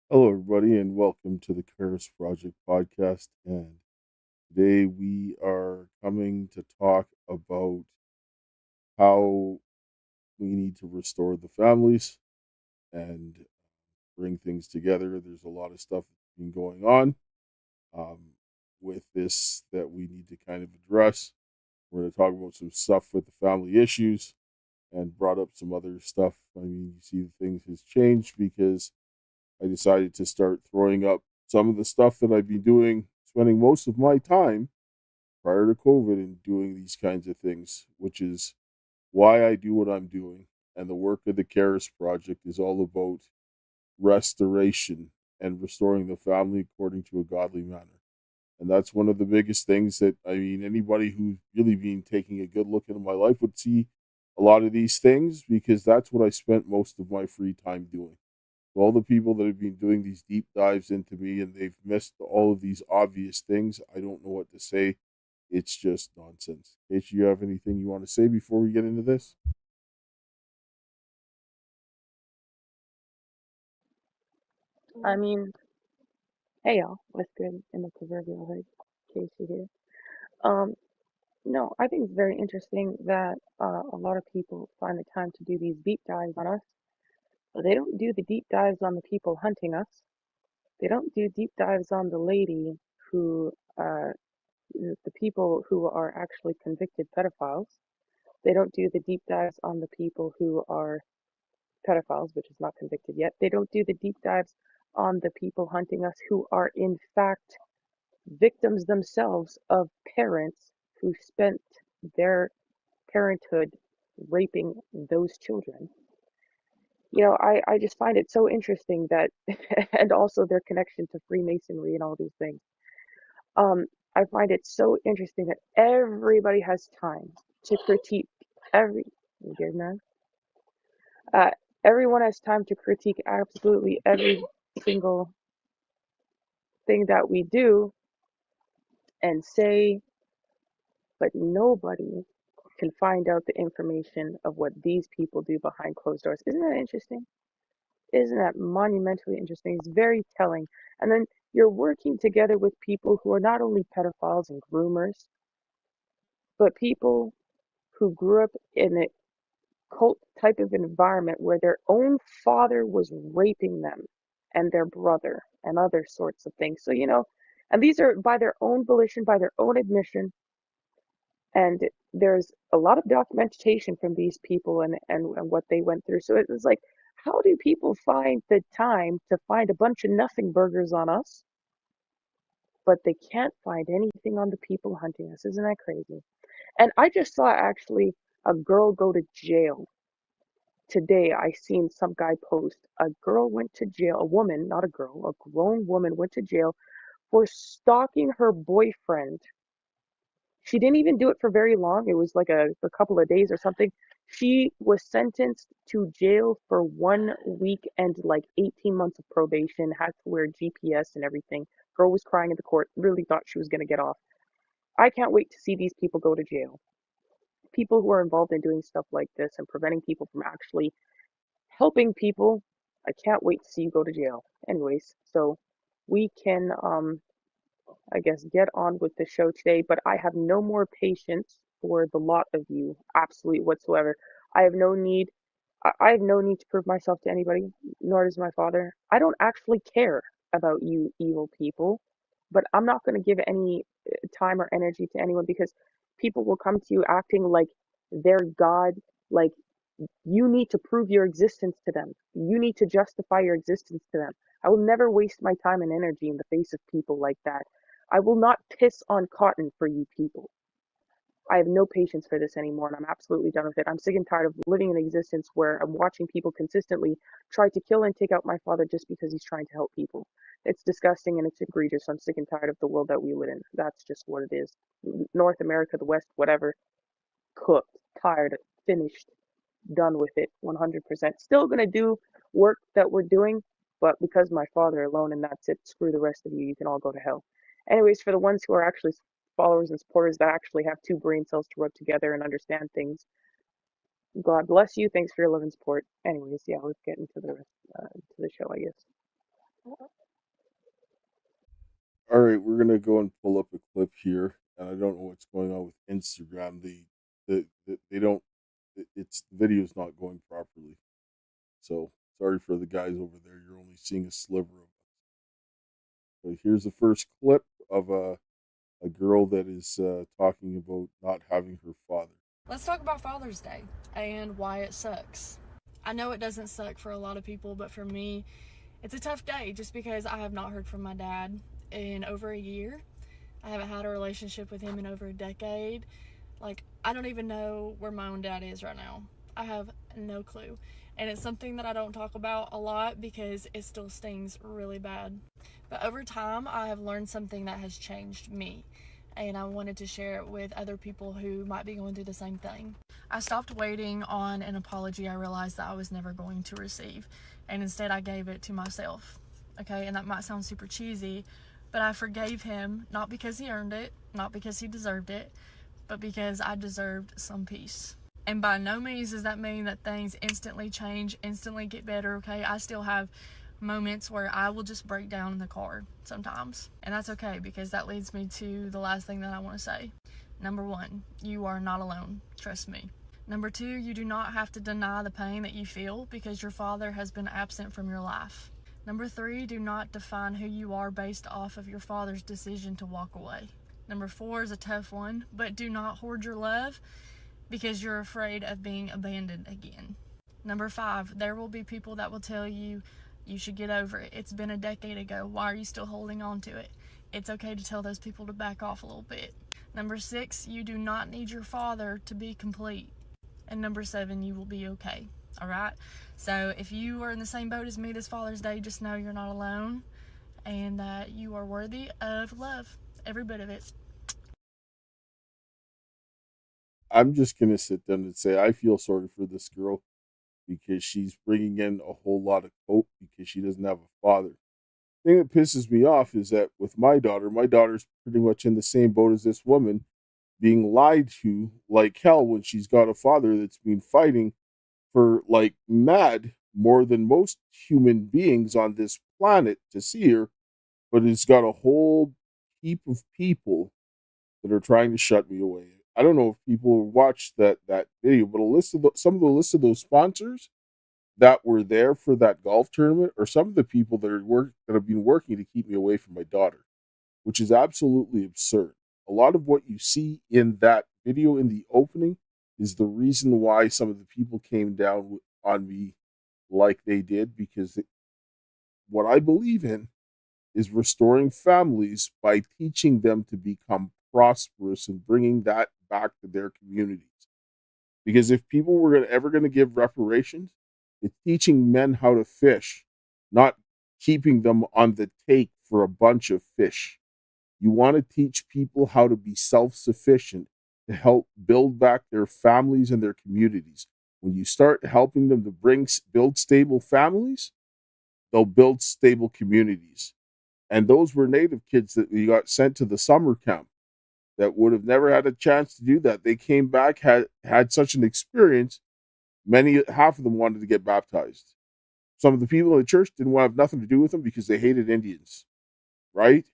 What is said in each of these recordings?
Hello, everybody, and welcome to the Karis Project podcast. And today we are coming to talk about how we need to restore the families and bring things together. There's a lot of stuff that's been going on um, with this that we need to kind of address. We're going to talk about some stuff with the family issues and brought up some other stuff. I mean, you see, things has changed because I decided to start throwing up some of the stuff that I've been doing, spending most of my time prior to COVID and doing these kinds of things, which is why I do what I'm doing. And the work of the Karis Project is all about restoration and restoring the family according to a godly manner. And that's one of the biggest things that, I mean, anybody who's really been taking a good look into my life would see a lot of these things because that's what I spent most of my free time doing. All the people that have been doing these deep dives into me and they've missed all of these obvious things, I don't know what to say. It's just nonsense. Kaysha, you have anything you want to say before we get into this? I mean, hey y'all, what's good in the proverbial hood? Casey here. Um, no, I think it's very interesting that a lot of people find the time to do these deep dives on us, but they don't do the deep dives on the people hunting us. They don't do deep dives on the lady who, the people who are actually convicted pedophiles. They don't do the deep dives on the people who are pedophiles, which is not convicted yet. They don't do the deep dives on the people hunting us who are in fact victims themselves of parents who spent their parenthood raping those children. I just find it so interesting that, and also their connection to Freemasonry and all these things. Um, I find it so interesting that everybody has time to critique every, you good man? Uh, Everyone has time to critique absolutely every single thing that we do and say, but nobody can find out the information of what these people do behind closed doors. Isn't that interesting? Isn't that monumentally interesting? It's very telling. And then you're working together with people who are not only pedophiles and groomers, but people who grew up in a cult type of environment where their own father was raping them and their brother and other sorts of things. So, and these are by their own volition, by their own admission, and there's a lot of documentation from these people and what they went through. So it was like, how do people find the time to find a bunch of nothing burgers on us, but they can't find anything on the people hunting us? Isn't that crazy? And I just saw actually a girl go to jail today. I seen some guy post a girl went to jail, a woman, not a girl, a grown woman went to jail for stalking her boyfriend. She didn't even do it for very long. It was like a couple of days or something. She was sentenced to jail for 1 week and like 18 months of probation, had to wear GPS and everything. Girl was crying in the court, really thought she was going to get off. I can't wait to see these people go to jail. People who are involved in doing stuff like this and preventing people from actually helping people. I can't wait to see you go to jail. Anyways, so we can I guess, get on with the show today, but I have no more patience for the lot of you, absolutely whatsoever. I have no need. I have no need to prove myself to anybody, nor does my father. I don't actually care about you evil people, but I'm not going to give any time or energy to anyone because people will come to you acting like they're God, like you need to prove your existence to them. You need to justify your existence to them. I will never waste my time and energy in the face of people like that. I will not piss on cotton for you people. I have no patience for this anymore and I'm absolutely done with it. I'm sick and tired of living in existence where I'm watching people consistently try to kill and take out my father just because he's trying to help people. It's disgusting and it's egregious. I'm sick and tired of the world that we live in. That's just what it is. North America, the West, whatever, cooked, tired, finished, done with it 100%. Still gonna do work that we're doing, but because my father alone and that's it, screw the rest of you. You can all go to hell. Anyways, for the ones who are actually followers and supporters that actually have two brain cells to rub together and understand things, God bless you. Thanks for your love and support. Anyways, yeah, let's get into the to the show, I guess. All right, we're gonna go and pull up a clip here, and I don't know what's going on with Instagram. They don't. It's the video's not going properly. So sorry for the guys over there. You're only seeing a sliver of it. So here's the first clip of a girl that is talking about not having her father. Let's talk about Father's Day and why it sucks. I know it doesn't suck for a lot of people, but for me, it's a tough day just because I have not heard from my dad in over a year. I haven't had a relationship with him in over a decade. Like, I don't even know where my own dad is right now. I have no clue. And it's something that I don't talk about a lot because it still stings really bad. But over time, I have learned something that has changed me. And I wanted to share it with other people who might be going through the same thing. I stopped waiting on an apology I realized that I was never going to receive. And instead, I gave it to myself. Okay, and that might sound super cheesy, but I forgave him not because he earned it, not because he deserved it, but because I deserved some peace. And by no means does that mean that things instantly change, instantly get better, okay? I still have moments where I will just break down in the car sometimes. And that's okay because that leads me to the last thing that I want to say. Number one, you are not alone. Trust me. Number two, you do not have to deny the pain that you feel because your father has been absent from your life. Number three, do not define who you are based off of your father's decision to walk away. Number four is a tough one, but do not hoard your love because you're afraid of being abandoned again. Number five, there will be people that will tell you you should get over it. It's been a decade ago. Why are you still holding on to it? It's okay to tell those people to back off a little bit. Number six, you do not need your father to be complete. And number seven, you will be okay. All right? So if you are in the same boat as me this Father's Day, just know you're not alone and that you are worthy of love. Every bit of it. I'm just gonna sit down and say I feel sorry for this girl because she's bringing in a whole lot of cope because she doesn't have a father. The thing that pisses me off is that with my daughter's pretty much in the same boat as this woman, being lied to like hell when she's got a father that's been fighting for like mad more than most human beings on this planet to see her, but it's got a whole heap of people that are trying to shut me away. I don't know if people watched that video, but some of the list of those sponsors that were there for that golf tournament are some of the people that have been working to keep me away from my daughter, which is absolutely absurd. A lot of what you see in that video in the opening is the reason why some of the people came down on me like they did because what I believe in is restoring families by teaching them to become prosperous and bringing that back to their communities. Because if people were ever going to give reparations, it's teaching men how to fish, not keeping them on the take for a bunch of fish. You want to teach people how to be self sufficient to help build back their families and their communities. When you start helping them to build stable families, they'll build stable communities. And those were native kids that we got sent to the summer camp that would have never had a chance to do that. They came back, had such an experience. Half of them wanted to get baptized. Some of the people in the church didn't want to have nothing to do with them because they hated Indians, right?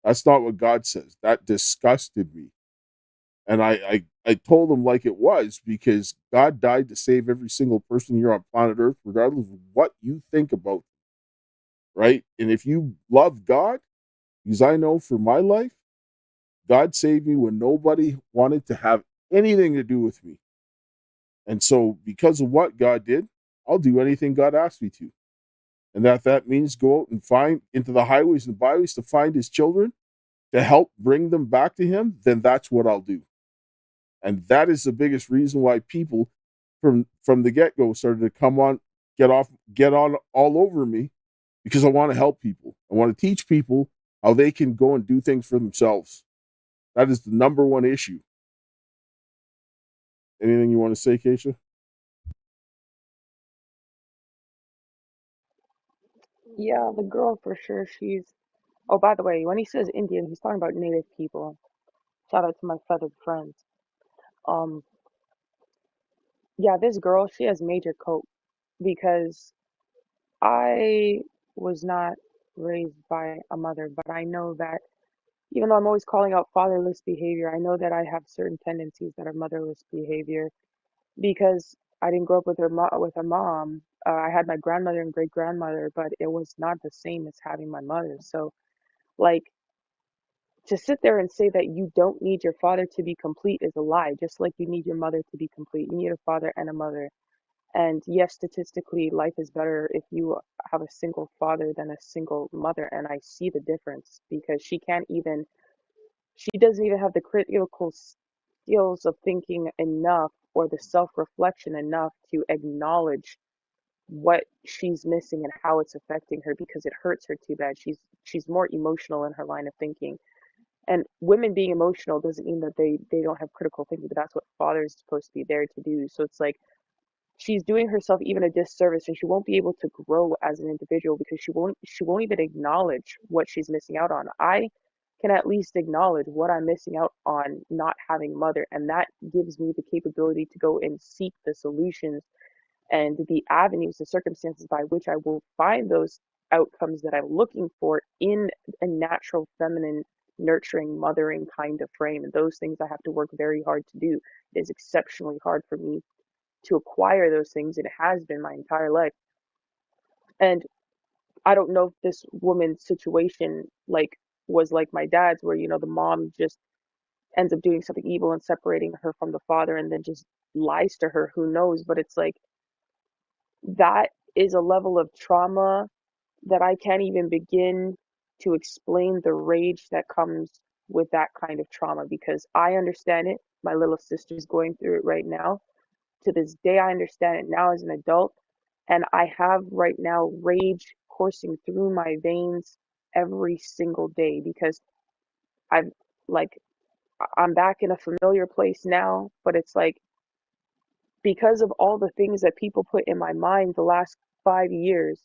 That's not what God says. That disgusted me. And I told them like it was because God died to save every single person here on planet Earth, regardless of what you think about, right? And if you love God, because I know for my life, God saved me when nobody wanted to have anything to do with me. And so, because of what God did, I'll do anything God asks me to. And that means go out and find into the highways and byways to find his children to help bring them back to him, then that's what I'll do. And that is the biggest reason why people from the get-go started to get on all over me because I want to help people. I want to teach people how they can go and do things for themselves. That is the number one issue. Anything you want to say, Kaysha? Yeah, the girl for sure, she's. Oh, by the way, when he says Indian, he's talking about native people. Shout out to my feathered friends. Um, yeah, this girl, she has major cope because I was not. raised by a mother, but I know that even though I'm always calling out fatherless behavior, I know that I have certain tendencies that are motherless behavior because I didn't grow up with with a mom. I had my grandmother and great grandmother, but it was not the same as having my mother. So, like, to sit there and say that you don't need your father to be complete is a lie. Just like you need your mother to be complete, you need a father and a mother. And yes, statistically, life is better if you have a single father than a single mother. And I see the difference because she doesn't even have the critical skills of thinking enough or the self-reflection enough to acknowledge what she's missing and how it's affecting her because it hurts her too bad. She's more emotional in her line of thinking. And women being emotional doesn't mean that they don't have critical thinking, but that's what fathers are supposed to be there to do. So it's like she's doing herself even a disservice and she won't be able to grow as an individual because she won't even acknowledge what she's missing out on. I can at least acknowledge what I'm missing out on not having a mother, and that gives me the capability to go and seek the solutions and the avenues, the circumstances by which I will find those outcomes that I'm looking for in a natural feminine nurturing mothering kind of frame. And those things I have to work very hard to do. It is exceptionally hard for me to acquire those things. It has been my entire life. And I don't know if this woman's situation was like my dad's, where the mom just ends up doing something evil and separating her from the father and then just lies to her. Who knows? But it's like that is a level of trauma that I can't even begin to explain the rage that comes with that kind of trauma, because I understand it. My little sister's going through it right now. To this day, I understand it now as an adult. And I have right now rage coursing through my veins every single day because I've like I'm back in a familiar place now, but it's like because of all the things that people put in my mind the last 5 years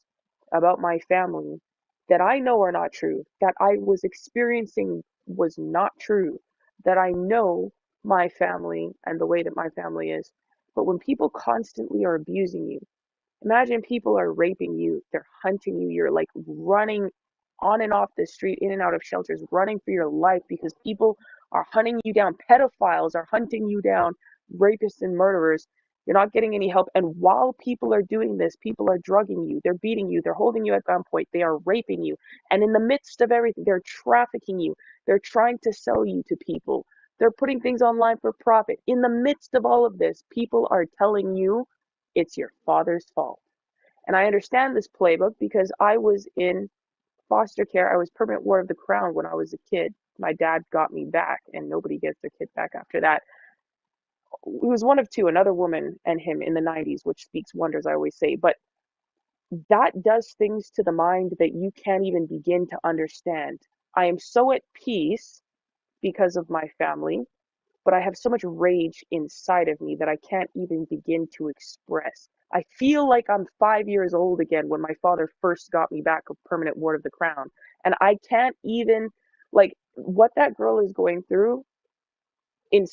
about my family that I know are not true, that I was experiencing was not true, that I know my family and the way that my family is. But when people constantly are abusing you, imagine people are raping you, they're hunting you, you're like running on and off the street, in and out of shelters, running for your life because people are hunting you down. Pedophiles are hunting you down, rapists and murderers. You're not getting any help. And while people are doing this, people are drugging you, they're beating you, they're holding you at gunpoint, they are raping you. And in the midst of everything, they're trafficking you, they're trying to sell you to people, they're putting things online for profit. In the midst of all of this, people are telling you it's your father's fault. And I understand this playbook because I was in foster care. I was permanent ward of the crown when I was a kid. My dad got me back, and nobody gets their kid back after that. He was one of two, another woman and him in the 90s, which speaks wonders, I always say. But that does things to the mind that you can't even begin to understand. I am so at peace because of my family, but I have so much rage inside of me that I can't even begin to express. I feel like I'm 5 years old again when my father first got me back a permanent ward of the crown. And I can't even, like, what that girl is going through, in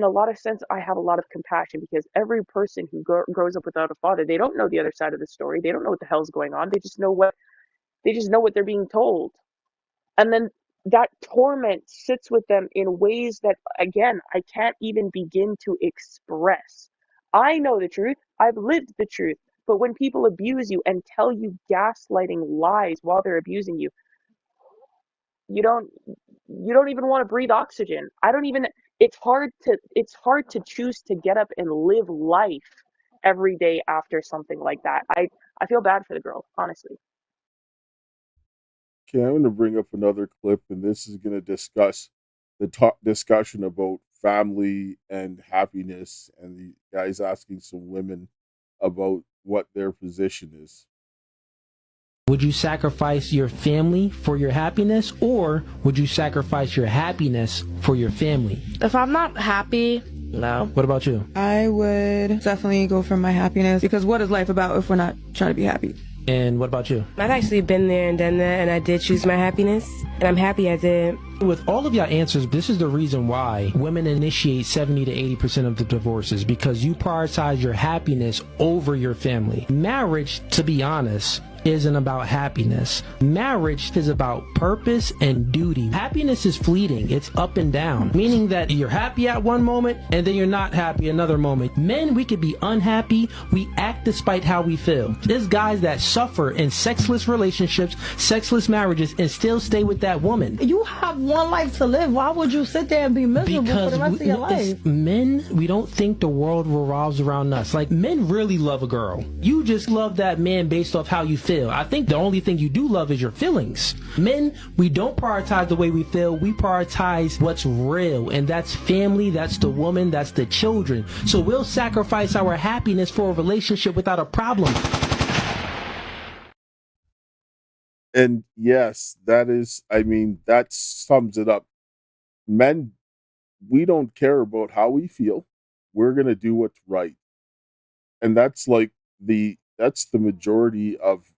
a lot of sense, I have a lot of compassion because every person who grows up without a father, they don't know the other side of the story. They don't know what the hell's going on. They just know what they're being told. And then that torment sits with them in ways that, again, I can't even begin to express. I know the truth. I've lived the truth. But when people abuse you and tell you gaslighting lies while they're abusing you, you don't even want to breathe oxygen. I don't even it's hard to choose to get up and live life every day after something like that. I feel bad for the girl, honestly. Okay, I'm going to bring up another clip, and this is going to discuss the discussion about family and happiness, and the guys asking some women about what their position is. Would you sacrifice your family for your happiness, or would you sacrifice your happiness for your family? If I'm not happy, no. What about you? I would definitely go for my happiness, because what is life about if we're not trying to be happy? And what about you? I've actually been there and done that, and I did choose my happiness, and I'm happy I did. With all of your answers, this is the reason why women initiate 70 to 80% of the divorces, because you prioritize your happiness over your family. Marriage, to be honest, isn't about happiness. Marriage is about purpose and duty. Happiness is fleeting. It's up and down, meaning that you're happy at one moment and then you're not happy another moment. Men, we could be unhappy. We act despite how we feel. There's guys that suffer in sexless relationships, sexless marriages, and still stay with that woman. You have one life to live. Why would you sit there and be miserable for the rest of your life? Men, we don't think the world revolves around us. Like, men really love a girl. You just love that man based off how you feel. I think the only thing you do love is your feelings. Men, we don't prioritize the way we feel. We prioritize what's real, and that's family, that's the woman, that's the children. So we'll sacrifice our happiness for a relationship without a problem. And yes, that sums it up. Men, we don't care about how we feel. We're going to do what's right. And that's the majority of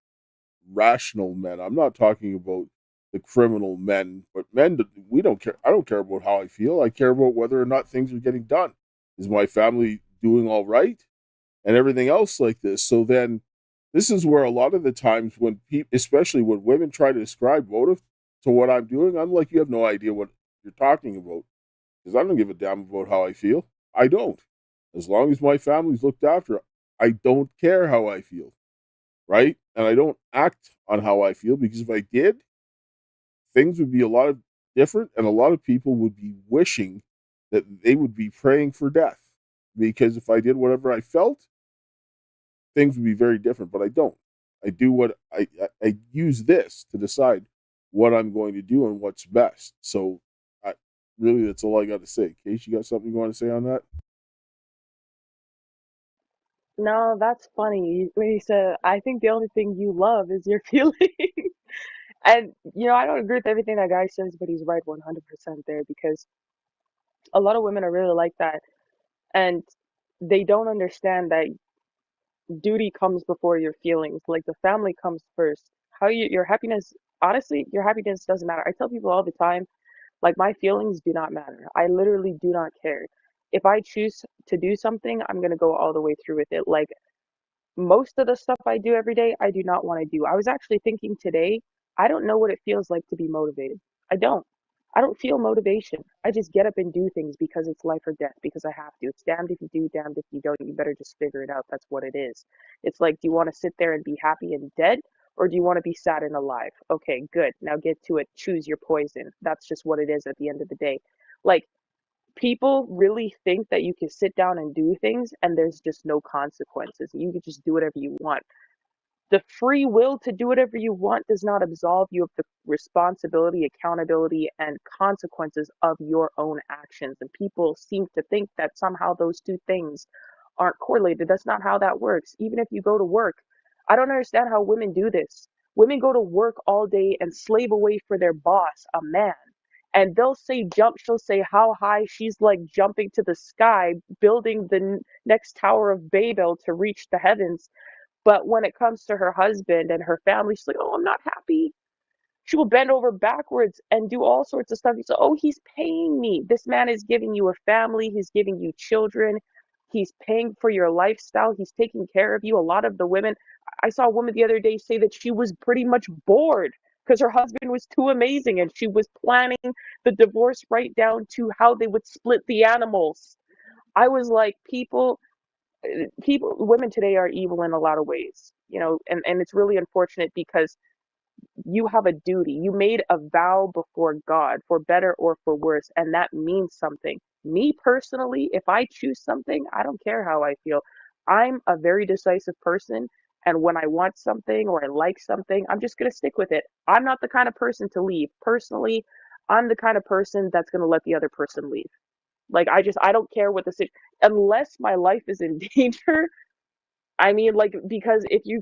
rational men. I'm not talking about the criminal men, but men, we don't care. I don't care about how I feel. I care about whether or not things are getting done. Is my family doing all right? And everything else like this. So then this is where a lot of the times when people, especially when women try to ascribe motive to what I'm doing, I'm like, you have no idea what you're talking about. Because I don't give a damn about how I feel. I don't. As long as my family's looked after, I don't care how I feel. Right? And I don't act on how I feel, because if I did, things would be a lot of different, and a lot of people would be wishing that they would be praying for death. Because if I did whatever I felt, things would be very different, but I don't. I do what I use this to decide what I'm going to do and what's best. So really, that's all I got to say. Kaysha, you got something you want to say on that? No, that's funny. When you said, I think the only thing you love is your feelings. And, I don't agree with everything that guy says, but he's right 100% there, because a lot of women are really like that. And they don't understand that duty comes before your feelings. Like, the family comes first. Your happiness, honestly, your happiness doesn't matter. I tell people all the time, like, my feelings do not matter. I literally do not care. If I choose to do something, I'm going to go all the way through with it. Like, most of the stuff I do every day, I do not want to do. I was actually thinking today, I don't know what it feels like to be motivated. I don't. I don't feel motivation. I just get up and do things because it's life or death, because I have to. It's damned if you do, damned if you don't. You better just figure it out. That's what it is. It's like, do you want to sit there and be happy and dead, or do you want to be sad and alive? Okay, good. Now get to it. Choose your poison. That's just what it is at the end of the day. Like, people really think that you can sit down and do things and there's just no consequences. You can just do whatever you want. The free will to do whatever you want does not absolve you of the responsibility, accountability, and consequences of your own actions. And people seem to think that somehow those two things aren't correlated. That's not how that works. Even if you go to work, I don't understand how women do this. Women go to work all day and slave away for their boss, a man. And they'll say jump, she'll say how high. She's like jumping to the sky, building the next Tower of Babel to reach the heavens. But when it comes to her husband and her family, she's like, oh, I'm not happy. She will bend over backwards and do all sorts of stuff. You say, oh, he's paying me. This man is giving you a family. He's giving you children. He's paying for your lifestyle. He's taking care of you. A lot of the women, I saw a woman the other day say that she was pretty much bored because her husband was too amazing, and she was planning the divorce right down to how they would split the animals. I was like, women today are evil in a lot of ways, and it's really unfortunate, because you have a duty. You made a vow before God, for better or for worse, and that means something. Me personally, if I choose something, I don't care how I feel. I'm a very decisive person, and when I want something or I like something, I'm just going to stick with it. I'm not the kind of person to leave. Personally, I'm the kind of person that's going to let the other person leave. Like, I don't care what the situation, unless my life is in danger. I mean, like, because if you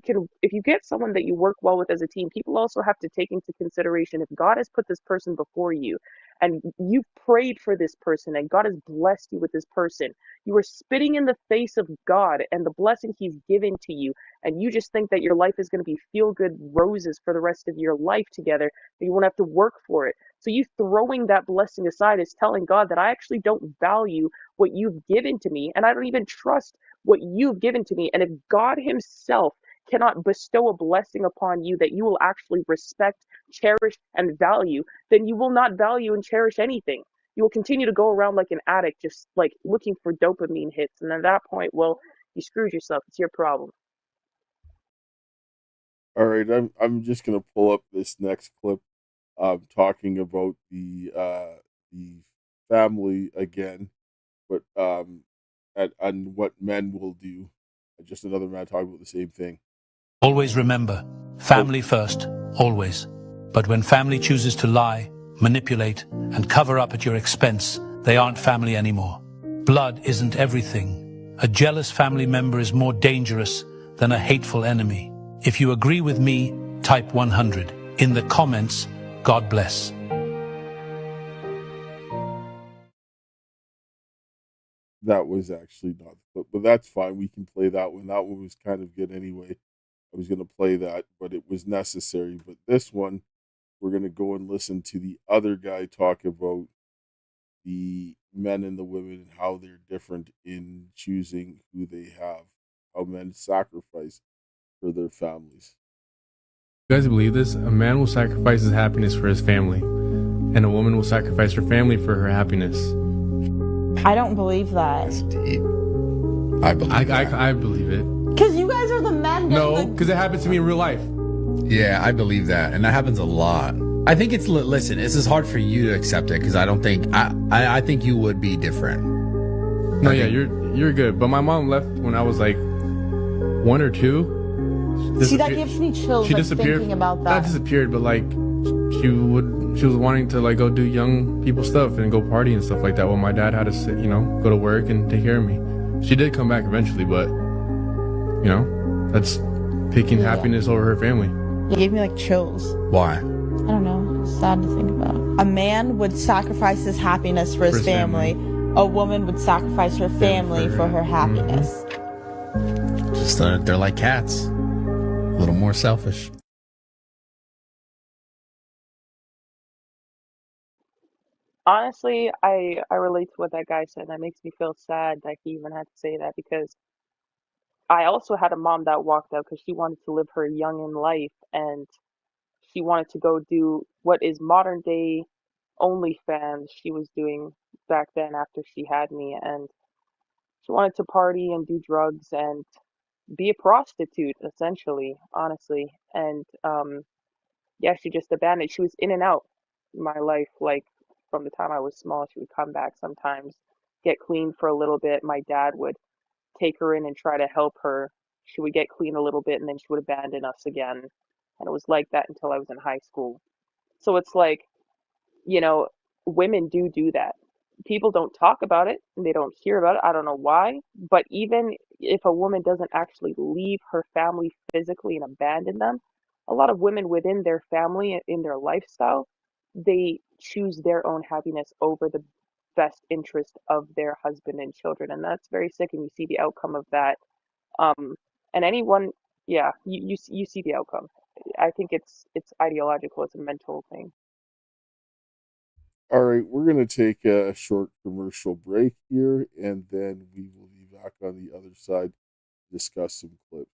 get someone that you work well with as a team, people also have to take into consideration, if God has put this person before you and you've prayed for this person and God has blessed you with this person, you are spitting in the face of God and the blessing he's given to you. And you just think that your life is going to be feel good roses for the rest of your life together, that you won't have to work for it. So you throwing that blessing aside is telling God that I actually don't value what you've given to me, and I don't even trust what you've given to me. And if God himself cannot bestow a blessing upon you that you will actually respect, cherish, and value, then you will not value and cherish anything. You will continue to go around like an addict, just like looking for dopamine hits. And at that point, well, you screwed yourself. It's your problem. All right, I'm just gonna pull up this next clip, talking about the family again, but and what men will do. Just another man talking about the same thing. Always remember, family first, always. But when family chooses to lie, manipulate, and cover up at your expense, they aren't family anymore. Blood isn't everything. A jealous family member is more dangerous than a hateful enemy. If you agree with me, type 100. In the comments, God bless. That was actually not the clip, but that's fine. We can play that one. That one was kind of good anyway. I was going to play that, but it was necessary. But this one, we're going to go and listen to the other guy talk about the men and the women and how they're different in choosing who they have, how men sacrifice for their families. You guys believe this? A man will sacrifice his happiness for his family, and a woman will sacrifice her family for her happiness. I don't believe that. That's deep. I believe that. I believe it. Because you guys are the men. No, because it happened to me in real life. Yeah, I believe that, and that happens a lot. I think it's listen. This is hard for you to accept it because I don't think I think you would be different. No, yeah, you're good. But my mom left when I was like 1 or 2. See, that gives me chills. She like, disappeared. Thinking about that. Not disappeared, but like she was wanting to like go do young people stuff and go party and stuff like that. While my dad had to sit, go to work and take care of me. She did come back eventually, but that's picking happiness over her family. It gave me like chills. Why? I don't know. It's sad to think about. A man would sacrifice his happiness for his family. A woman would sacrifice her family for her happiness. Just they're like cats. A little more selfish. Honestly, I relate to what that guy said. That makes me feel sad that he even had to say that, because I also had a mom that walked out because she wanted to live her young in life, and she wanted to go do what is modern day OnlyFans she was doing back then after she had me, and she wanted to party and do drugs and be a prostitute essentially, honestly. And yeah, she just abandoned. She was in and out my life, like from the time I was small. She would come back sometimes, get clean for a little bit. My dad would take her in and try to help her. She would get clean a little bit and then she would abandon us again. And it was like that until I was in high school. So it's like, you know, women do that. People don't talk about it and they don't hear about it. I don't know why. But even if a woman doesn't actually leave her family physically and abandon them, a lot of women within their family, in their lifestyle, they choose their own happiness over the best interest of their husband and children. And that's very sick. And you see the outcome of that. And anyone, yeah, you see the outcome. I think it's ideological. It's a mental thing. All right, we're going to take a short commercial break here, and then we will be back on the other side to discuss some clips.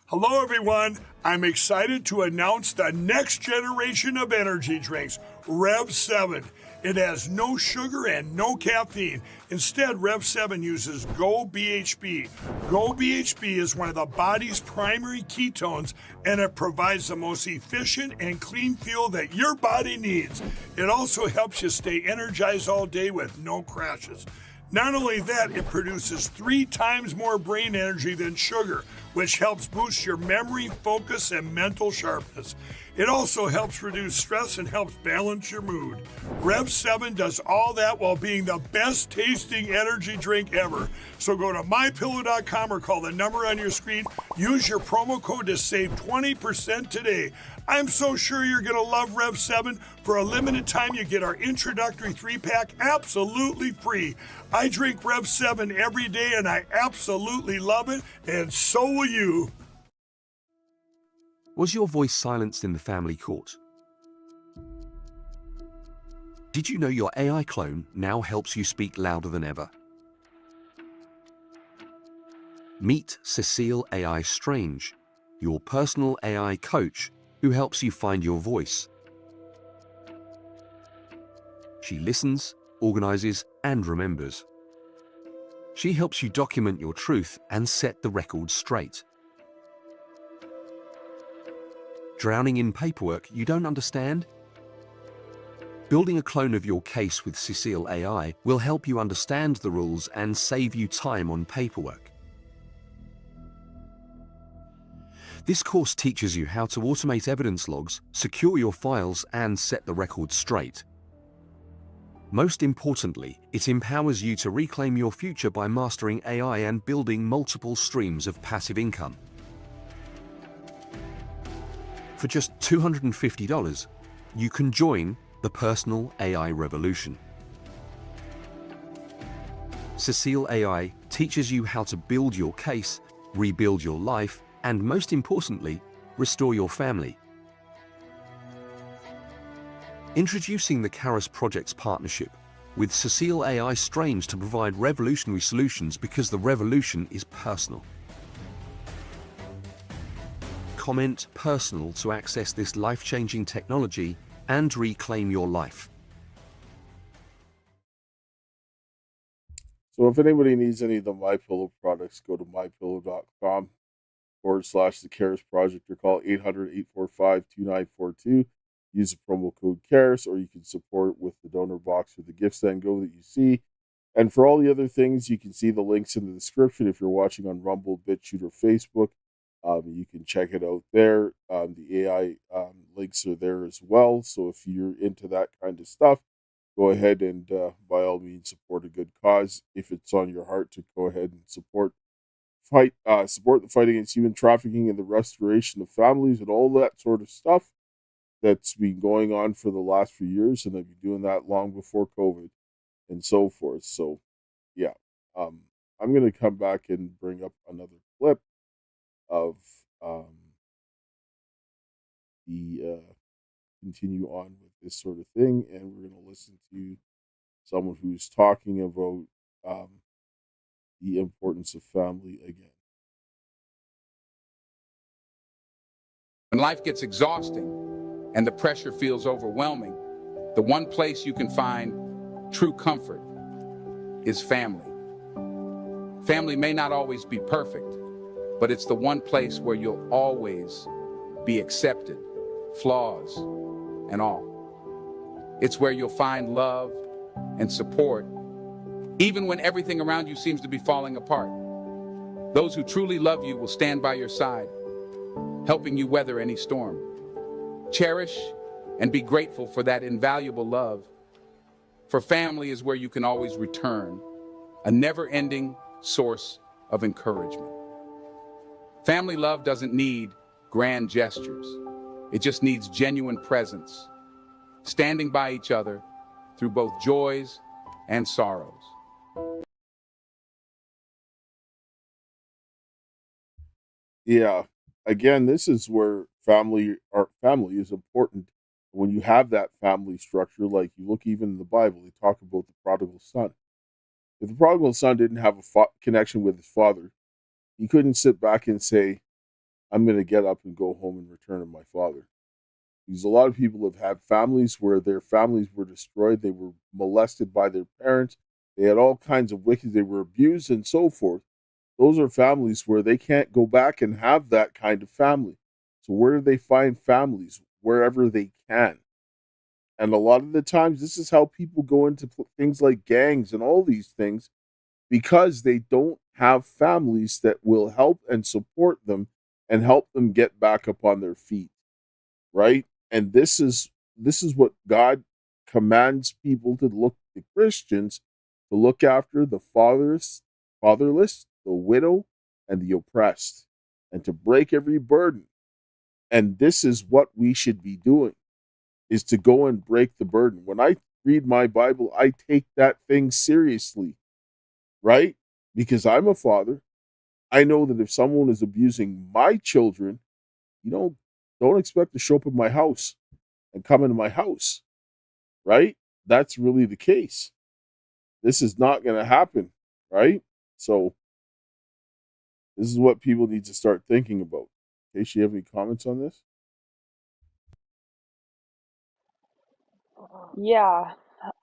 Hello, everyone. I'm excited to announce the next generation of energy drinks, Rev 7. It has no sugar and no caffeine. Instead, Rev 7 uses Go BHB. Go BHB is one of the body's primary ketones, and it provides the most efficient and clean fuel that your body needs. It also helps you stay energized all day with no crashes. Not only that, it produces 3 times more brain energy than sugar, which helps boost your memory, focus, and mental sharpness. It also helps reduce stress and helps balance your mood. Rev 7 does all that while being the best tasting energy drink ever. So go to MyPillow.com or call the number on your screen. Use your promo code to save 20% today. I'm so sure you're going to love Rev 7. For a limited time, you get our introductory 3-pack absolutely free. I drink Rev 7 every day and I absolutely love it, and so will you. Was your voice silenced in the family court? Did you know your AI clone now helps you speak louder than ever? Meet Cecile AI Strange, your personal AI coach who helps you find your voice. She listens, organizes, and remembers. She helps you document your truth and set the record straight. Drowning in paperwork you don't understand? Building a clone of your case with Cecile AI will help you understand the rules and save you time on paperwork. This course teaches you how to automate evidence logs, secure your files, and set the record straight. Most importantly, it empowers you to reclaim your future by mastering AI and building multiple streams of passive income. For just $250, you can join the personal AI revolution. Cecile AI teaches you how to build your case, rebuild your life, and most importantly, restore your family. Introducing the Karis Project's partnership with Cecile AI Strange to provide revolutionary solutions because the revolution is personal. Comment personal to access this life-changing technology and reclaim your life. So if anybody needs any of the MyPillow products, go to mypillow.com/the Karis Project or call 800-845-2942. Use the promo code Karis, or you can support with the donor box or the gift send go that you see. And for all the other things, you can see the links in the description. If you're watching on Rumble, BitChute, or Facebook, you can check it out there. The AI links are there as well. So if you're into that kind of stuff, go ahead and by all means support a good cause. If it's on your heart to go ahead and support the fight against human trafficking and the restoration of families and all that sort of stuff that's been going on for the last few years, and they've been doing that long before COVID and so forth. So yeah, I'm going to come back and bring up another clip of the continue on with this sort of thing, and we're going to listen to someone who's talking about the importance of family again. When life gets exhausting and the pressure feels overwhelming, the one place you can find true comfort is family. Family may not always be perfect, but it's the one place where you'll always be accepted, flaws and all. It's where you'll find love and support, even when everything around you seems to be falling apart. Those who truly love you will stand by your side, helping you weather any storm. Cherish and be grateful for that invaluable love, for family is where you can always return, a never-ending source of encouragement. Family love doesn't need grand gestures. It just needs genuine presence, standing by each other through both joys and sorrows. Yeah, again, this is where family is important. When you have that family structure, like you look even in the Bible, they talk about the prodigal son. If the prodigal son didn't have a connection with his father, he couldn't sit back and say, I'm going to get up and go home and return to my father. Because a lot of people have had families where their families were destroyed. They were molested by their parents. They had all kinds of wicked, they were abused and so forth. Those are families where they can't go back and have that kind of family. So where do they find families? Wherever they can. And a lot of the times, this is how people go into things like gangs and all these things, because they don't have families that will help and support them and help them get back up on their feet, right? And this is what God commands people to look, the Christians, to look after the fatherless, the widow, and the oppressed, and to break every burden. And this is what we should be doing, is to go and break the burden. When I read my Bible, I take that thing seriously, right? Because I'm a father. I know that if someone is abusing my children, don't expect to show up at my house and come into my house, right? That's really the case. This is not going to happen, right? So This is what people need to start thinking about. Kaysha, you have any comments on this? Yeah,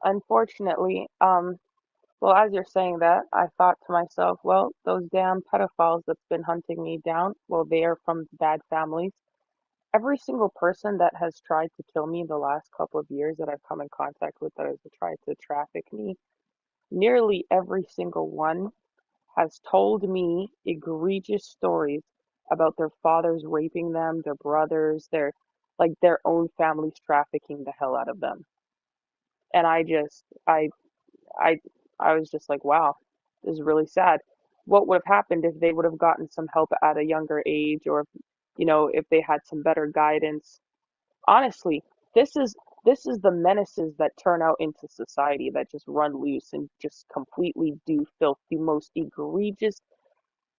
unfortunately. Well, as you're saying that, I thought to myself, well, those damn pedophiles that's been hunting me down, well, they are from bad families. Every single person that has tried to kill me the last couple of years that I've come in contact with that has tried to traffic me, nearly every single one has told me egregious stories about their fathers raping them, their brothers, their own families trafficking the hell out of them. And I I was just like, wow, this is really sad. What would have happened if they would have gotten some help at a younger age, or if they had some better guidance? Honestly, this is this is the menaces that turn out into society that just run loose and just completely do filth. The most egregious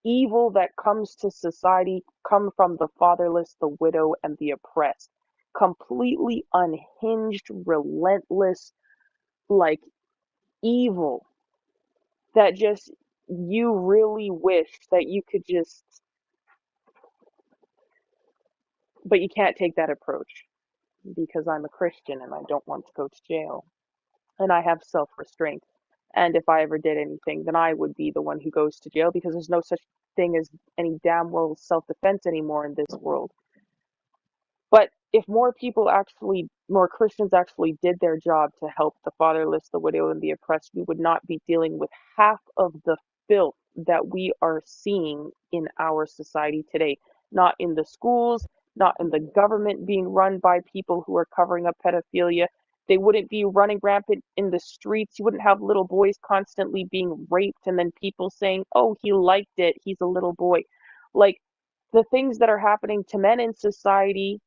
evil that comes to society come from the fatherless, the widow, and the oppressed. Completely unhinged, relentless, like evil that just you really wish that you could just, but you can't take that approach because I'm a Christian and I don't want to go to jail and I have self-restraint. And if I ever did anything, then I would be the one who goes to jail because there's no such thing as any damn well self-defense anymore in this world. But if more Christians actually did their job to help the fatherless, the widow, and the oppressed, we would not be dealing with half of the filth that we are seeing in our society today. Not in the schools, not in the government being run by people who are covering up pedophilia. They wouldn't be running rampant in the streets. You wouldn't have little boys constantly being raped and then people saying, oh, he liked it, he's a little boy. Like the things that are happening to men in society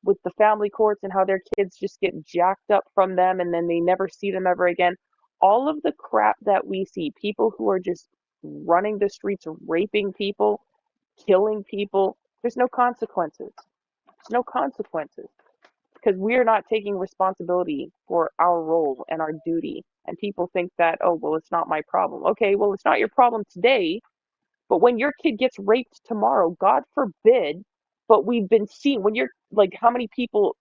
with the family courts and how their kids just get jacked up from them and then they never see them ever again. All of the crap that we see, people who are just running the streets, raping people, killing people, there's no consequences. There's no consequences because we're not taking responsibility for our role and our duty. And people think that, oh, well, it's not my problem. Okay, well, it's not your problem today, but when your kid gets raped tomorrow, God forbid, but we've been seeing when you're like how many people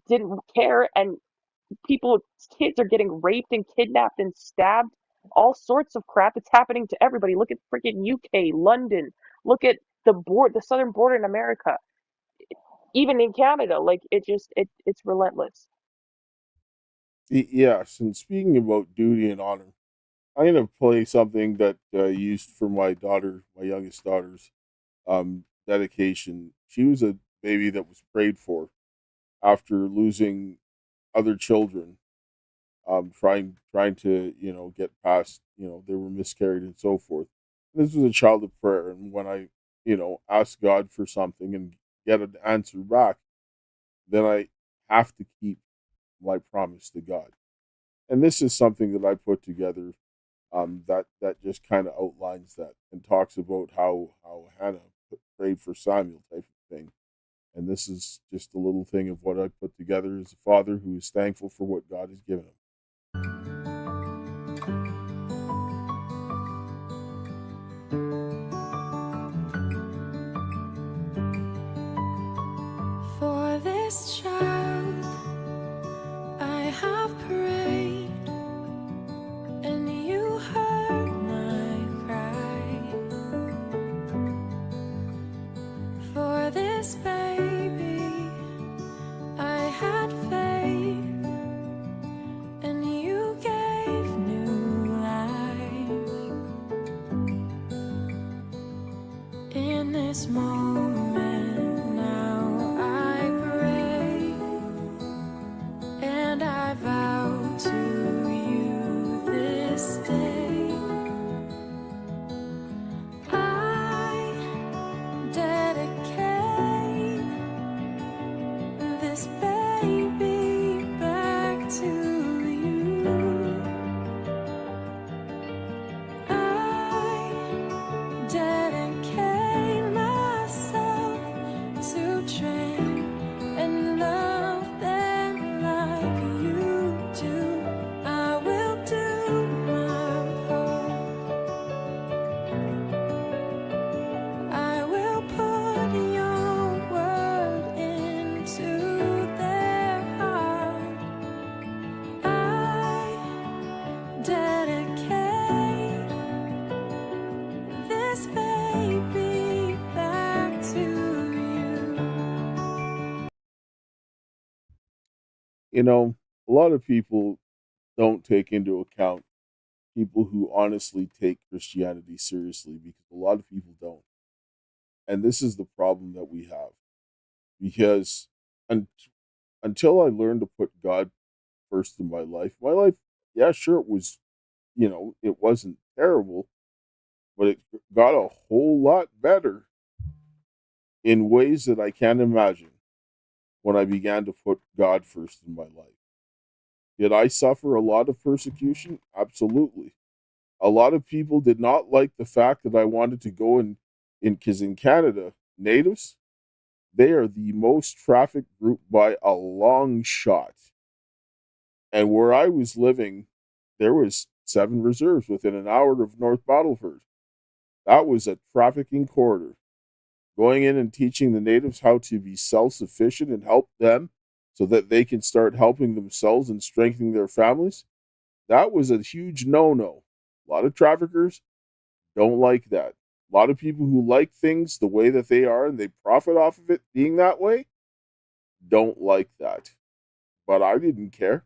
didn't care and kids are getting raped and kidnapped and stabbed, all sorts of crap. It's happening to everybody. Look at freaking UK, London. Look at the southern border in America, even in Canada. Like it's relentless. Yes, and speaking about duty and honor, I'm gonna play something that I used for my daughter, my youngest daughter's dedication. She was a baby that was prayed for after losing other children, trying to get past, they were miscarried and so forth. This was a child of prayer, and when I ask God for something and get an answer back, then I have to keep my promise to God. And this is something that I put together, that just kind of outlines that and talks about how Hannah prayed for Samuel type of thing. And this is just a little thing of what I put together as a father who is thankful for what God has given him. For this child, I have prayed, and you heard my cry. For this baby, I had faith, and you gave new life. In this moment now I pray, and I vow to you this day, I dedicate this baby back to you. I dedicate myself to train and love them like you do. I will do my part. You know, a lot of people don't take into account people who honestly take Christianity seriously, because a lot of people don't. And this is the problem that we have. Because un- until I learned to put God first in my life, yeah, sure, it was, it wasn't terrible, but it got a whole lot better in ways that I can't imagine when I began to put God first in my life. Did I suffer a lot of persecution? Absolutely. A lot of people did not like the fact that I wanted to go because in Canada, natives, they are the most trafficked group by a long shot. And where I was living, there was 7 reserves within an hour of North Battleford. That was a trafficking corridor. Going in and teaching the natives how to be self-sufficient and help them so that they can start helping themselves and strengthening their families, that was a huge no-no. A lot of traffickers don't like that. A lot of people who like things the way that they are and they profit off of it being that way don't like that. But I didn't care,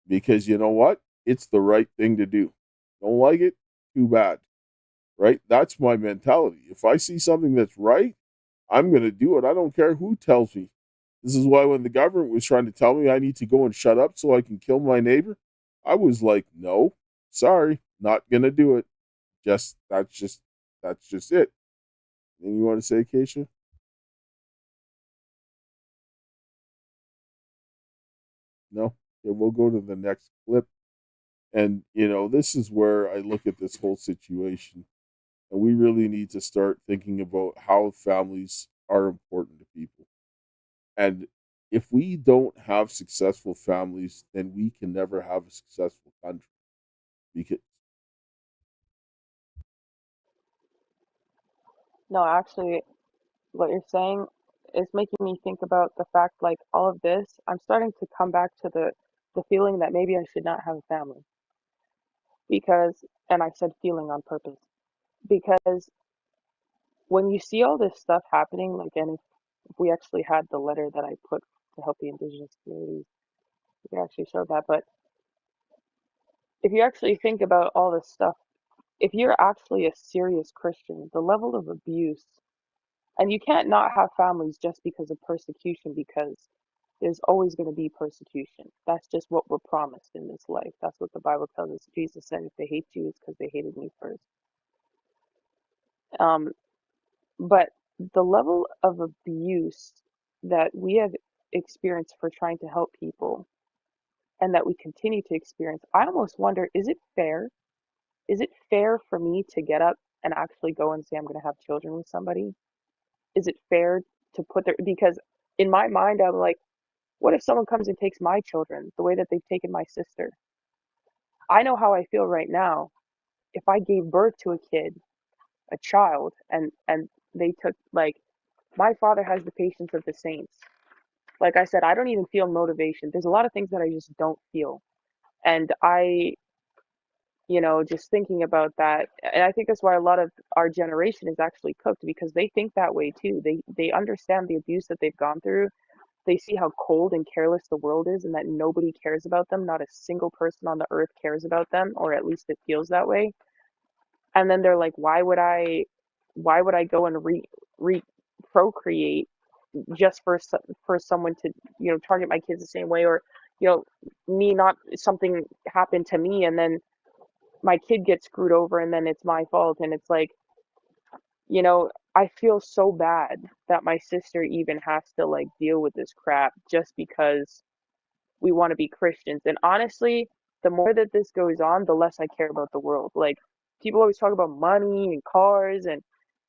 because you know what? It's the right thing to do. Don't like it? Too bad. Right? That's my mentality. If I see something that's right, I'm going to do it. I don't care who tells me. This is why when the government was trying to tell me I need to go and shut up so I can kill my neighbor, I was like, no, sorry, not going to do it. That's just it. Anything you want to say, Kaysha? No? Okay, we'll go to the next clip. And, this is where I look at this whole situation. And we really need to start thinking about how families are important to people. And if we don't have successful families, then we can never have a successful country. Because No, actually, what you're saying is making me think about the fact, like all of this, I'm starting to come back to the feeling that maybe I should not have a family. Because, and I said feeling on purpose, because when you see all this stuff happening, like, and if we actually had the letter that I put to help the indigenous communities, we could actually show that. But if you actually think about all this stuff, if you're actually a serious Christian, the level of abuse, and you can't not have families just because of persecution, because there's always going to be persecution. That's just what we're promised in this life. That's what the Bible tells us. Jesus said, if they hate you, it's because they hated me first. Um, but the level of abuse that we have experienced for trying to help people and that we continue to experience, I almost wonder, is it fair? Is it fair for me to get up and actually go and say I'm going to have children with somebody? Is it fair to put their, because in my mind, I'm like, what if someone comes and takes my children the way that they've taken my sister? I know how I feel right now. If I gave birth to a kid, a child, and they took, like, my father has the patience of the saints. Like I said, I don't even feel motivation. There's a lot of things that I just don't feel. And just thinking about that, and I think that's why a lot of our generation is actually cooked, because they think that way too. They understand the abuse that they've gone through. They see how cold and careless the world is, and that nobody cares about them. Not a single person on the earth cares about them, or at least it feels that way. And then they're like, why would I go and re procreate just for someone to target my kids the same way, or you know me, not something happened to me and then my kid gets screwed over and then it's my fault. And it's like, I feel so bad that my sister even has to like deal with this crap just because we want to be Christians. And honestly, the more that this goes on, the less I care about the world. Like, people always talk about money and cars and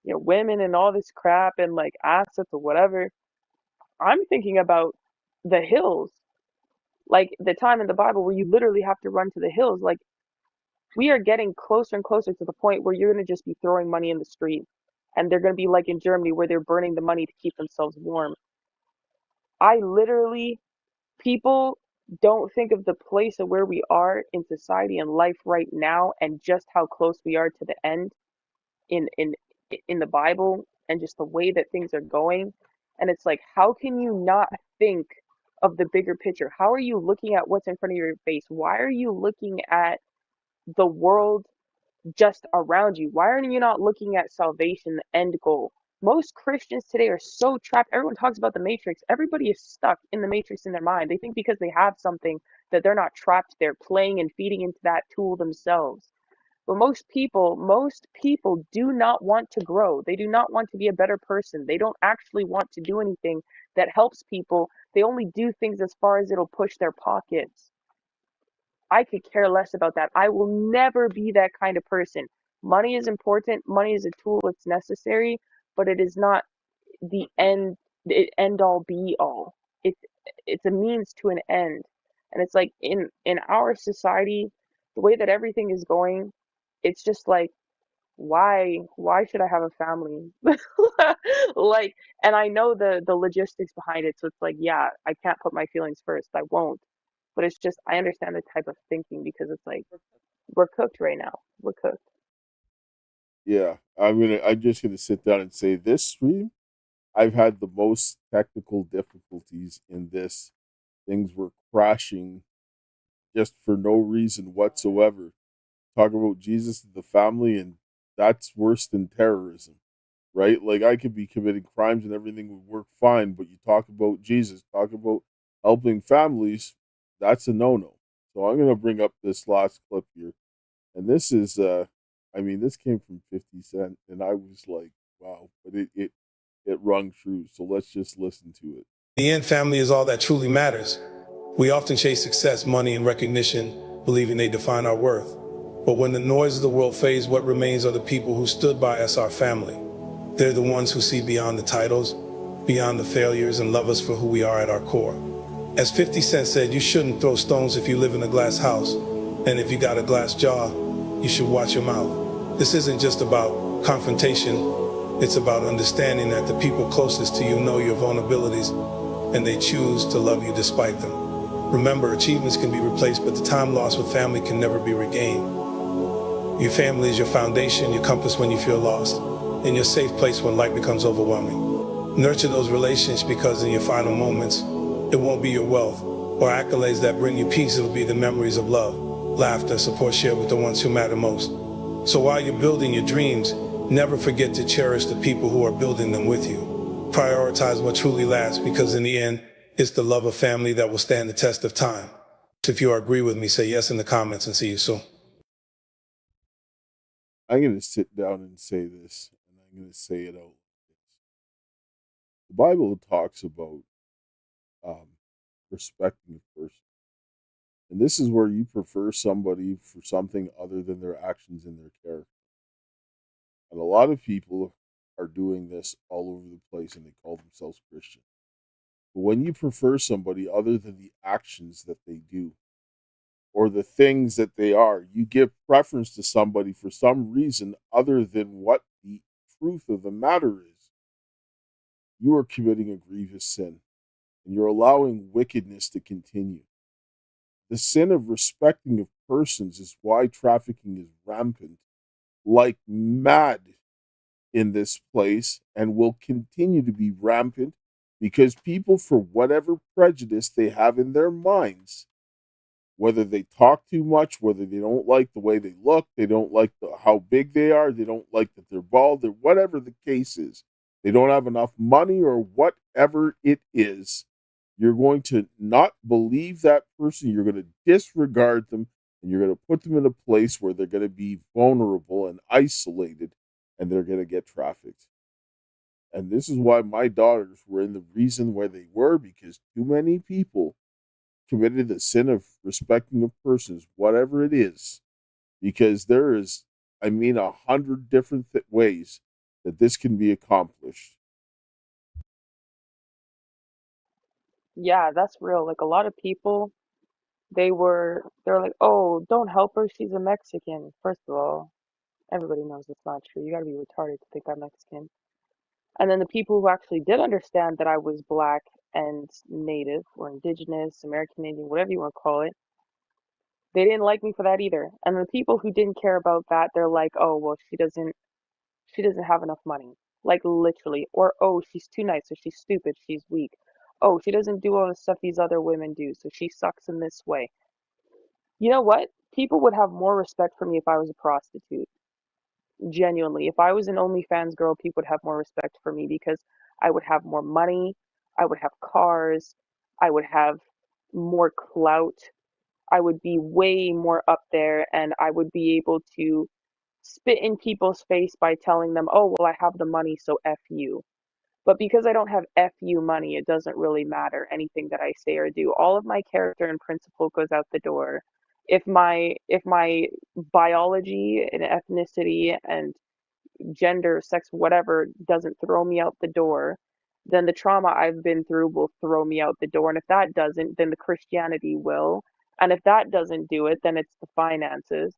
women and all this crap and like assets or whatever. I'm thinking about the hills, like the time in the Bible where you literally have to run to the hills. Like, we are getting closer and closer to the point where you're going to just be throwing money in the street, and they're going to be like in Germany where they're burning the money to keep themselves warm. I literally, people don't think of the place of where we are in society and life right now, and just how close we are to the end in in in the Bible, and just the way that things are going. And it's like, how can you not think of the bigger picture? How are you looking at what's in front of your face? Why are you looking at the world just around you? Why are you not looking at salvation, the end goal? Most Christians today are so trapped. Everyone talks about the matrix. Everybody is stuck in the matrix in their mind. They think because they have something that they're not trapped there, playing and feeding into that tool themselves. But most people do not want to grow. They do not want to be a better person. They don't actually want to do anything that helps people. They only do things as far as it'll push their pockets. I could care less about that. I will never be that kind of person. Money is important. Money is a tool. It's necessary, but it is not the end all be all. It's it's a means to an end. And it's like in our society, the way that everything is going, it's just like why should I have a family? Like, and I know the logistics behind it, so it's like, yeah, I can't put my feelings first. I won't. But it's just I understand the type of thinking because it's like we're cooked right now. We're cooked. Yeah, I'm just gonna sit down and say this stream, I've had the most technical difficulties in this. Things were crashing just for no reason whatsoever. Talk about Jesus and the family, and that's worse than terrorism, right? Like, I could be committing crimes and everything would work fine, but you talk about Jesus, talk about helping families, that's a no-no. So I'm gonna bring up this last clip here, and this is, this came from 50 Cent, and I was like, wow, but it rung true. So let's just listen to it. In the end, family is all that truly matters. We often chase success, money, and recognition, believing they define our worth. But when the noise of the world fades, what remains are the people who stood by us, our family. They're the ones who see beyond the titles, beyond the failures, and love us for who we are at our core. As 50 Cent said, you shouldn't throw stones if you live in a glass house. And if you got a glass jaw, you should watch your mouth. This isn't just about confrontation. It's about understanding that the people closest to you know your vulnerabilities, and they choose to love you despite them. Remember, achievements can be replaced, but the time lost with family can never be regained. Your family is your foundation, your compass when you feel lost, and your safe place when life becomes overwhelming. Nurture those relationships, because in your final moments, it won't be your wealth or accolades that bring you peace. It'll be the memories of love, laughter, support shared with the ones who matter most. So while you're building your dreams, never forget to cherish the people who are building them with you. Prioritize what truly lasts, because in the end, it's the love of family that will stand the test of time. If you agree with me, say yes in the comments, and see you soon. I'm going to sit down and say this, and I'm going to say it out. The Bible talks about respecting a person. And this is where you prefer somebody for something other than their actions and their character. And a lot of people are doing this all over the place, and they call themselves Christian. But when you prefer somebody other than the actions that they do or the things that they are, you give preference to somebody for some reason other than what the truth of the matter is, you are committing a grievous sin, and you're allowing wickedness to continue. The sin of respecting of persons is why trafficking is rampant like mad in this place, and will continue to be rampant, because people, for whatever prejudice they have in their minds, whether they talk too much, whether they don't like the way they look, they don't like how big they are, they don't like that they're bald, or whatever the case is, they don't have enough money, or whatever it is, you're going to not believe that person, you're going to disregard them, and you're going to put them in a place where they're going to be vulnerable and isolated, and they're going to get trafficked. And this is why my daughters were in the reason where they were, because too many people committed the sin of respecting of persons, whatever it is, because there is, 100 different ways that this can be accomplished. Yeah, that's real. Like a lot of people, they're like, oh, don't help her, she's a Mexican. First of all, everybody knows it's not true. You gotta be retarded to think I'm Mexican. And then the people who actually did understand that I was black and native or indigenous, American Indian, whatever you want to call it, they didn't like me for that either. And the people who didn't care about that, they're like, oh, well, she doesn't have enough money. Like literally. Or, oh, she's too nice, or she's stupid, she's weak. Oh, she doesn't do all the stuff these other women do, so she sucks in this way. You know what? People would have more respect for me if I was a prostitute. Genuinely. If I was an OnlyFans girl, people would have more respect for me because I would have more money, I would have cars, I would have more clout, I would be way more up there, and I would be able to spit in people's face by telling them, oh, well, I have the money, so F you. But because I don't have FU money, it doesn't really matter anything that I say or do. All of my character and principle goes out the door. If my biology and ethnicity and gender, sex, whatever doesn't throw me out the door, then the trauma I've been through will throw me out the door. And if that doesn't, then the Christianity will. And if that doesn't do it, then it's the finances.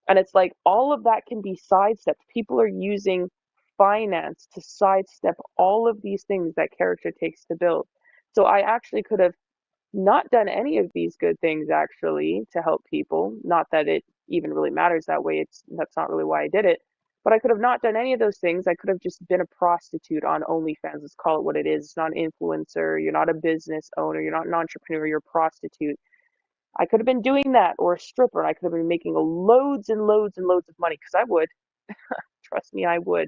And it's like all of that can be sidestepped. People are using finance to sidestep all of these things that character takes to build. So I actually could have not done any of these good things actually to help people. Not that it even really matters that way. That's not really why I did it. But I could have not done any of those things. I could have just been a prostitute on OnlyFans. Let's call it what it is. It's not an influencer. You're not a business owner. You're not an entrepreneur. You're a prostitute. I could have been doing that, or a stripper, and I could have been making loads and loads and loads of money because I would. Trust me, I would.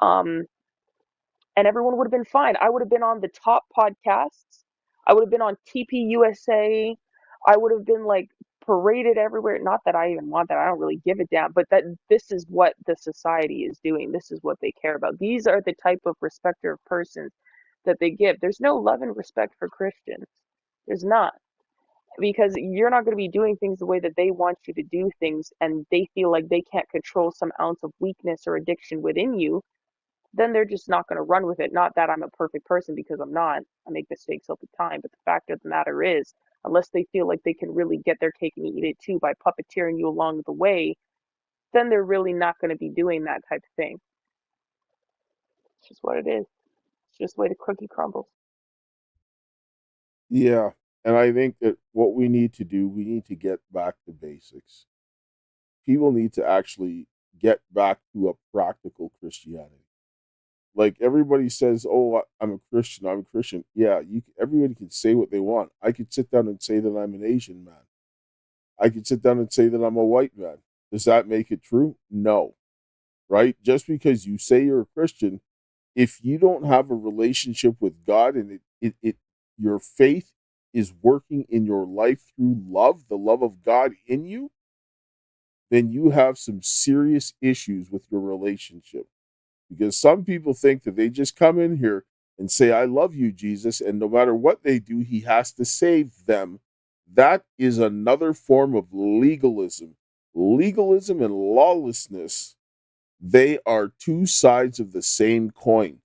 Um, and everyone would have been fine. I would have been on the top podcasts. I would have been on TPUSA. I would have been like paraded everywhere. Not that I even want that. I don't really give a damn. But that this is what the society is doing. This is what they care about. These are the type of respecter of persons that they give. There's no love and respect for Christians. There's not. Because you're not going to be doing things the way that they want you to do things, and they feel like they can't control some ounce of weakness or addiction within you, then they're just not going to run with it. Not that I'm a perfect person, because I'm not. I make mistakes all the time. But the fact of the matter is, unless they feel like they can really get their cake and eat it too by puppeteering you along the way, then they're really not going to be doing that type of thing. It's just what it is. It's just the way the cookie crumbles. Yeah. And I think that what we need to do, we need to get back to basics. People need to actually get back to a practical Christianity. Like everybody says, "Oh, I'm a Christian. I'm a Christian." Yeah, everybody can say what they want. I could sit down and say that I'm an Asian man. I could sit down and say that I'm a white man. Does that make it true? No. Right? Just because you say you're a Christian, if you don't have a relationship with God and your faith is working in your life through love, the love of God in you, then you have some serious issues with your relationship. Because some people think that they just come in here and say, I love you, Jesus, and no matter what they do, he has to save them. That is another form of legalism. Legalism and lawlessness, they are two sides of the same coin.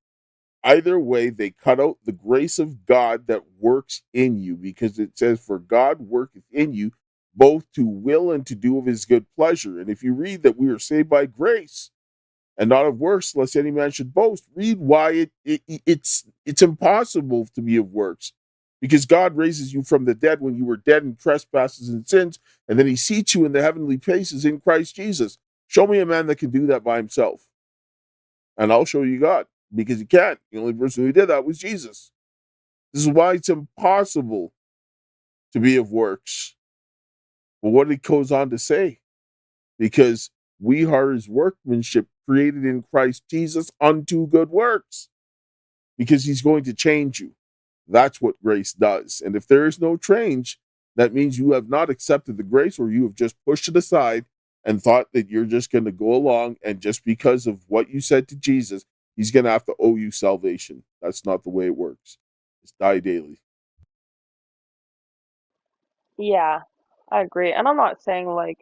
Either way, they cut out the grace of God that works in you, because it says, for God worketh in you both to will and to do of his good pleasure. And if you read that we are saved by grace and not of works, lest any man should boast, read why it's impossible to be of works. Because God raises you from the dead when you were dead in trespasses and sins, and then he seats you in the heavenly places in Christ Jesus. Show me a man that can do that by himself, and I'll show you God. Because you can't. The only person who did that was Jesus. This is why it's impossible to be of works. But what it goes on to say, because we are his workmanship created in Christ Jesus unto good works, because he's going to change you. That's what grace does. And if there is no change, that means you have not accepted the grace, or you have just pushed it aside and thought that you're just going to go along, and just because of what you said to Jesus, he's going to have to owe you salvation. That's not the way it works. It's die daily. Yeah, I agree. And I'm not saying like,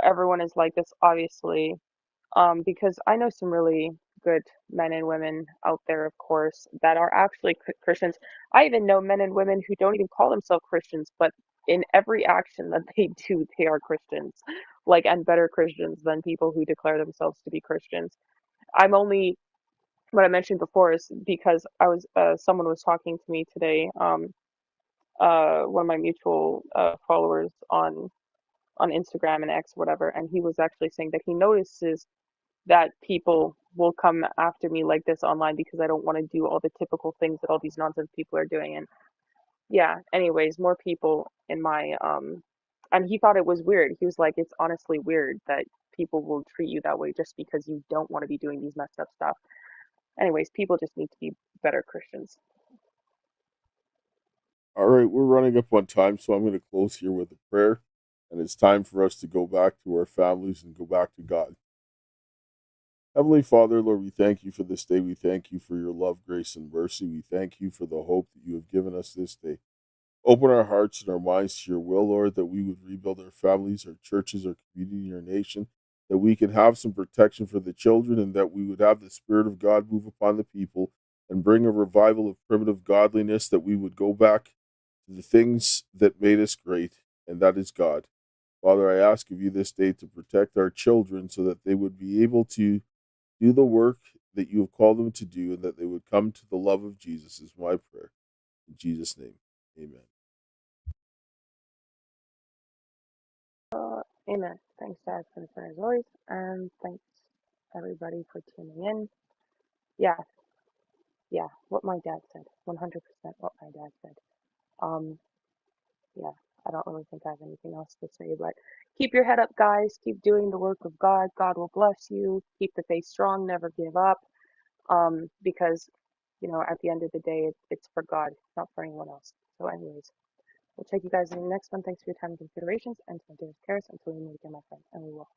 everyone is like this, obviously. Because I know some really good men and women out there, of course, that are actually Christians. I even know men and women who don't even call themselves Christians, but in every action that they do, they are Christians, like, and better Christians than people who declare themselves to be Christians. I'm only, what I mentioned before is because someone was talking to me today, one of my mutual followers on Instagram and X, whatever, and he was actually saying that he notices that people will come after me like this online because I don't want to do all the typical things that all these nonsense people are doing. And yeah, anyways, more people in my and he thought it was weird. He was like, it's honestly weird that people will treat you that way just because you don't want to be doing these messed up stuff. Anyways, people just need to be better Christians. All right, we're running up on time, so I'm going to close here with a prayer. And it's time for us to go back to our families and go back to God. Heavenly Father, Lord, we thank you for this day. We thank you for your love, grace, and mercy. We thank you for the hope that you have given us this day. Open our hearts and our minds to your will, Lord, that we would rebuild our families, our churches, our community, our nation, that we can have some protection for the children, and that we would have the Spirit of God move upon the people and bring a revival of primitive godliness, that we would go back to the things that made us great, and that is God. Father, I ask of you this day to protect our children so that they would be able to do the work that you have called them to do, and that they would come to the love of Jesus is my prayer. In Jesus' name, amen. Amen. Thanks, Dad, for the prayer as always, and thanks everybody for tuning in. Yeah, what my dad said. 100% what my dad said. Yeah, I don't really think I have anything else to say, but keep your head up, guys. Keep doing the work of God. God will bless you. Keep the faith strong. Never give up. Because, at the end of the day, it's for God, not for anyone else. So anyways, we'll check you guys in the next one. Thanks for your time and considerations. And to my dearest Karis, until we meet again, my friend, and we will.